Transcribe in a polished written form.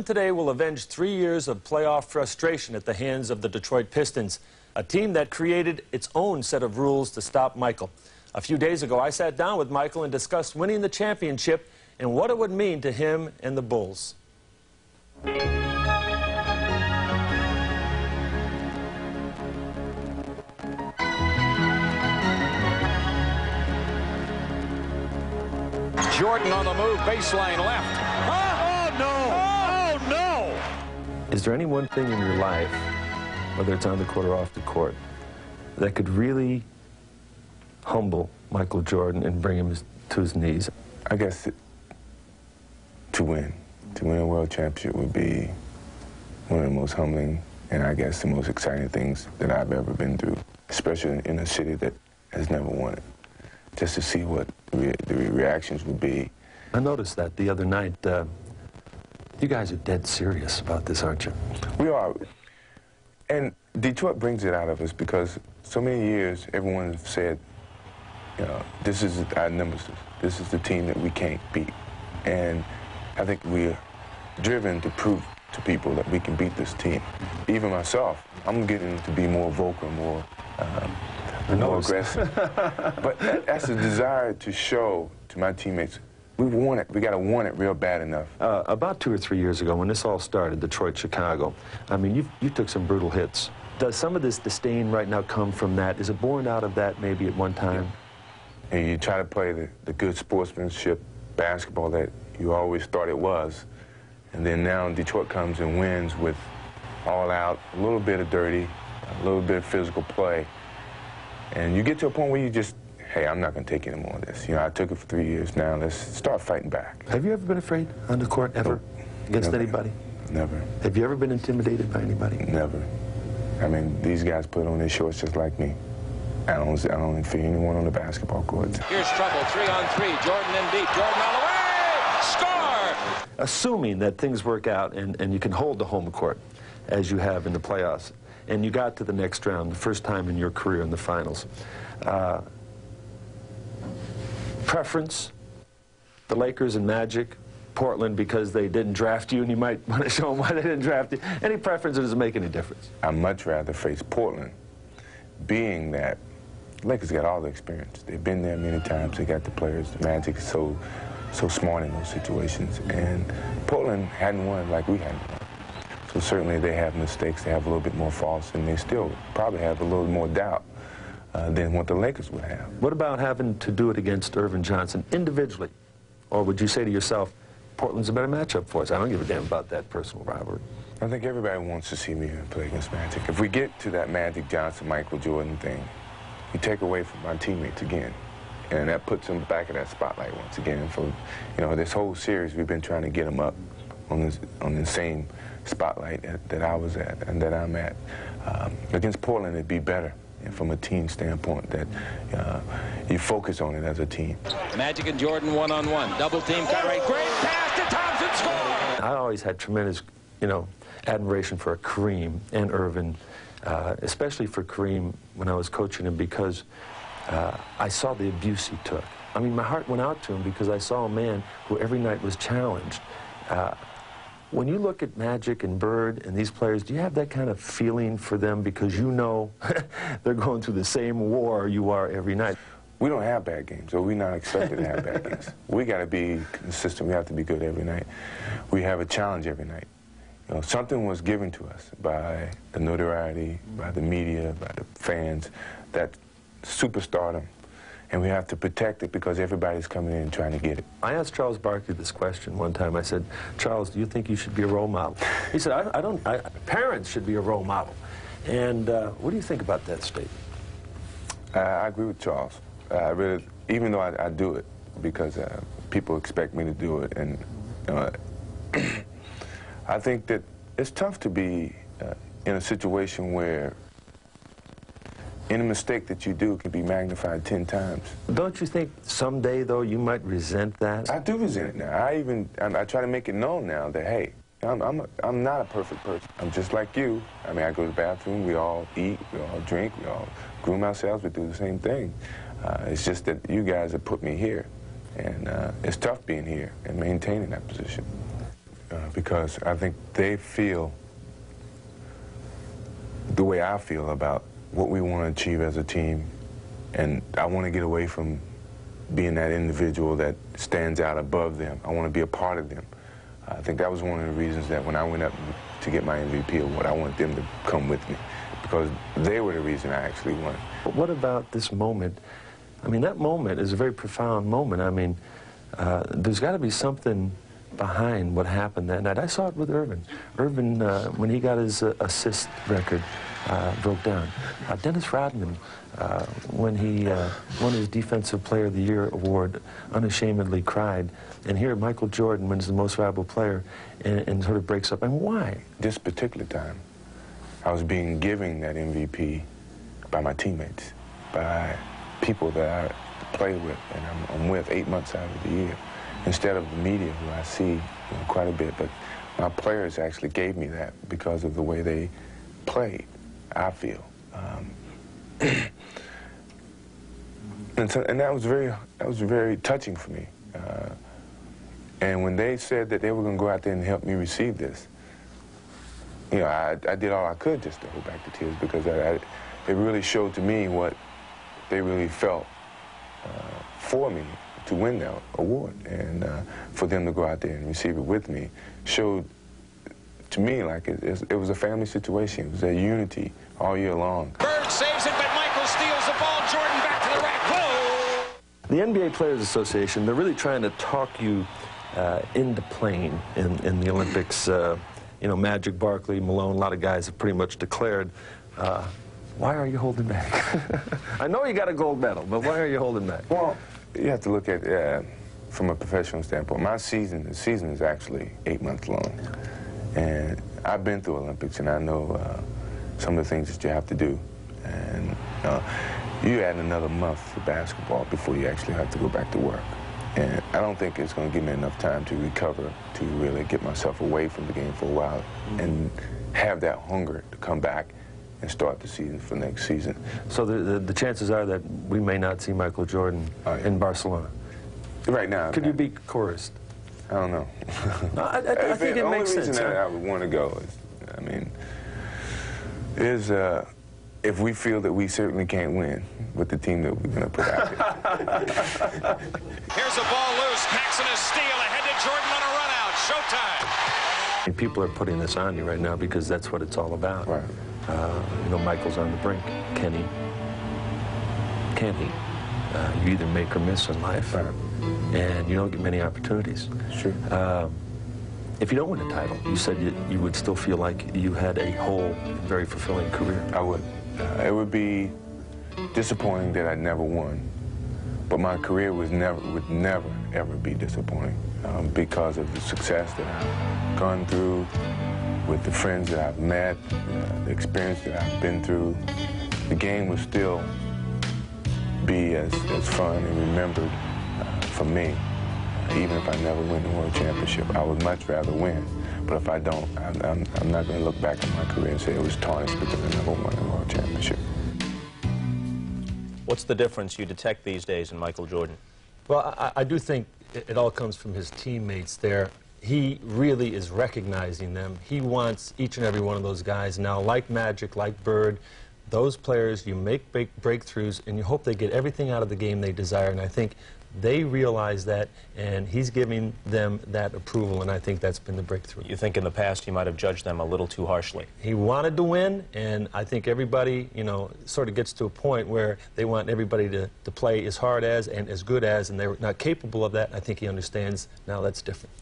Today will avenge 3 years of playoff frustration at the hands of the Detroit Pistons, a team that created its own set of rules to stop Michael. A few days ago, I sat down with Michael and discussed winning the championship and what it would mean to him and the Bulls. Jordan on the move, baseline left. Oh, no! Oh, no! Is there any one thing in your life, whether it's on the court or off the court, that could really humble Michael Jordan and bring him to his knees? I guess to win a world championship would be one of the most humbling and I guess the most exciting things that I've ever been through, especially in a city that has never won it. Just to see what the reactions would be. I noticed that the other night. You guys are dead serious about this, aren't you? We are. And Detroit brings it out of us because so many years everyone said, you know, this is our nemesis. This is the team that we can't beat. And I think we're driven to prove to people that we can beat this team. Even myself, I'm getting to be more vocal, more aggressive. But that's a desire to show to my teammates, we want it. We got to want it real bad enough. About 2 or 3 years ago, when this all started, Detroit, Chicago, I mean, you took some brutal hits. Does some of this disdain right now come from that? Is it born out of that maybe at one time? Yeah. And you try to play the good sportsmanship basketball that you always thought it was. And then now Detroit comes and wins with all out, a little bit of dirty, a little bit of physical play. And you get to a point where you just, hey, I'm not going to take any more of this. You know, I took it for 3 years now. Let's start fighting back. Have you ever been afraid on the court, ever? Nope. Against Never. anybody? Never. Have you ever been intimidated by anybody? Never. I mean, these guys put on their shorts just like me. I don't fear anyone on the basketball court. Here's trouble, 3-on-3. Jordan in deep. Jordan all the way. Score! Assuming that things work out and you can hold the home court, as you have in the playoffs, and you got to the next round, the first time in your career in the finals. Preference, the Lakers and Magic, Portland because they didn't draft you, and you might want to show them why they didn't draft you. Any preference, or does it make any difference? I'd much rather face Portland, being that Lakers got all the experience. They've been there many times. They got the players. The Magic is so smart in those situations. And Portland hadn't won like we hadn't won. So certainly they have mistakes. They have a little bit more faults, and they still probably have a little more doubt than what the Lakers would have. What about having to do it against Irvin Johnson individually? Or would you say to yourself, Portland's a better matchup for us? I don't give a damn about that personal rivalry. I think everybody wants to see me play against Magic. If we get to that Magic Johnson, Michael Jordan thing, you take away from my teammates again. And that puts them back in that spotlight once again. For, you know, this whole series, we've been trying to get them up on the same spotlight that I was at and that I'm at. Against Portland, it'd be better from a team standpoint that you focus on it as a team. Magic and Jordan one-on-one. Double team, Kyrie. Great pass to Thompson. Score! I always had tremendous, admiration for Kareem and Irvin, especially for Kareem when I was coaching him because I saw the abuse he took. I mean, my heart went out to him because I saw a man who every night was challenged. When you look at Magic and Bird and these players, do you have that kind of feeling for them because you know they're going through the same war you are every night? We don't have bad games, or we're not expected to have bad games. We got to be consistent. We have to be good every night. We have a challenge every night. You know, something was given to us by the notoriety, by the media, by the fans, that superstardom. And we have to protect it because everybody's coming in and trying to get it. I asked Charles Barkley this question one time. I said, Charles, do you think you should be a role model? He said, parents should be a role model. And what do you think about that statement? I agree with Charles. Really, even though I do it because people expect me to do it. And I think that it's tough to be in a situation where any mistake that you do can be magnified 10 times. Don't you think someday, though, you might resent that? I do resent it now. I try to make it known now that, hey, I'm not a perfect person. I'm just like you. I mean, I go to the bathroom, we all eat, we all drink, we all groom ourselves, we do the same thing. It's just that you guys have put me here, and it's tough being here and maintaining that position. because I think they feel the way I feel about what we want to achieve as a team, and I want to get away from being that individual that stands out above them. I want to be a part of them. I think that was one of the reasons that when I went up to get my MVP award, I wanted them to come with me, because they were the reason I actually won. But what about this moment? I mean, that moment is a very profound moment. I mean, there's got to be something behind what happened that night. I saw it with Irvin. Irvin, when he got his assist record, broke down. Dennis Rodman, when he won his Defensive Player of the Year award, unashamedly cried. And here Michael Jordan wins the Most Valuable Player and sort of breaks up. And why? This particular time, I was being given that MVP by my teammates, by people that I play with and I'm with 8 months out of the year, instead of the media, who I see quite a bit. But my players actually gave me that because of the way they played, I feel. And that was very touching for me. And when they said that they were going to go out there and help me receive this, you know, I did all I could just to hold back the tears, because it really showed to me what they really felt for me to win that award. And for them to go out there and receive it with me showed to me like it was a family situation. It was a unity all year long. Bird saves it, but Michael steals the ball. Jordan back to the rack. Whoa! The NBA Players Association, they're really trying to talk you into playing in the Olympics. You know, Magic, Barkley, Malone, a lot of guys have pretty much declared. Why are you holding back? I know you got a gold medal, but why are you holding back? Well, you have to look at from a professional standpoint. The season is actually 8 months long. And I've been through Olympics, and I know some of the things that you have to do. And you add another month to basketball before you actually have to go back to work. And I don't think it's going to give me enough time to recover, to really get myself away from the game for a while and have that hunger to come back and start the season for next season. So the chances are that we may not see Michael Jordan in Barcelona. Right now. Could you be coerced? I don't know. No, I think it makes sense. The only reason that I would want to go is, I mean, if we feel that we certainly can't win with the team that we're going to put out there. Here's a ball loose. Paxson a steal. Ahead to Jordan on a run out. Showtime. And people are putting this on you right now because that's what it's all about. Right. You know, Michael's on the brink. Can he? Can he? You either make or miss in life. Right. And you don't get many opportunities. Sure. If you don't win a title, you said you would still feel like you had a whole, very fulfilling career. I would. It would be disappointing that I never won, but my career would never, ever be disappointing because of the success that I've gone through, with the friends that I've met, the experience that I've been through. The game would still be as fun and remembered for me, even if I never win the World Championship. I would much rather win. But if I don't, I'm not going to look back on my career and say it was tarnished because I never won the World Championship. What's the difference you detect these days in Michael Jordan? Well, I do think it all comes from his teammates there. He really is recognizing them. He wants each and every one of those guys now, like Magic, like Bird, those players, you make breakthroughs, and you hope they get everything out of the game they desire. And I think they realize that, and he's giving them that approval, and I think that's been the breakthrough. You think in the past he might have judged them a little too harshly? He wanted to win, and I think everybody, you know, sort of gets to a point where they want everybody to play as hard as and as good as, and they're not capable of that. I think he understands now that's different.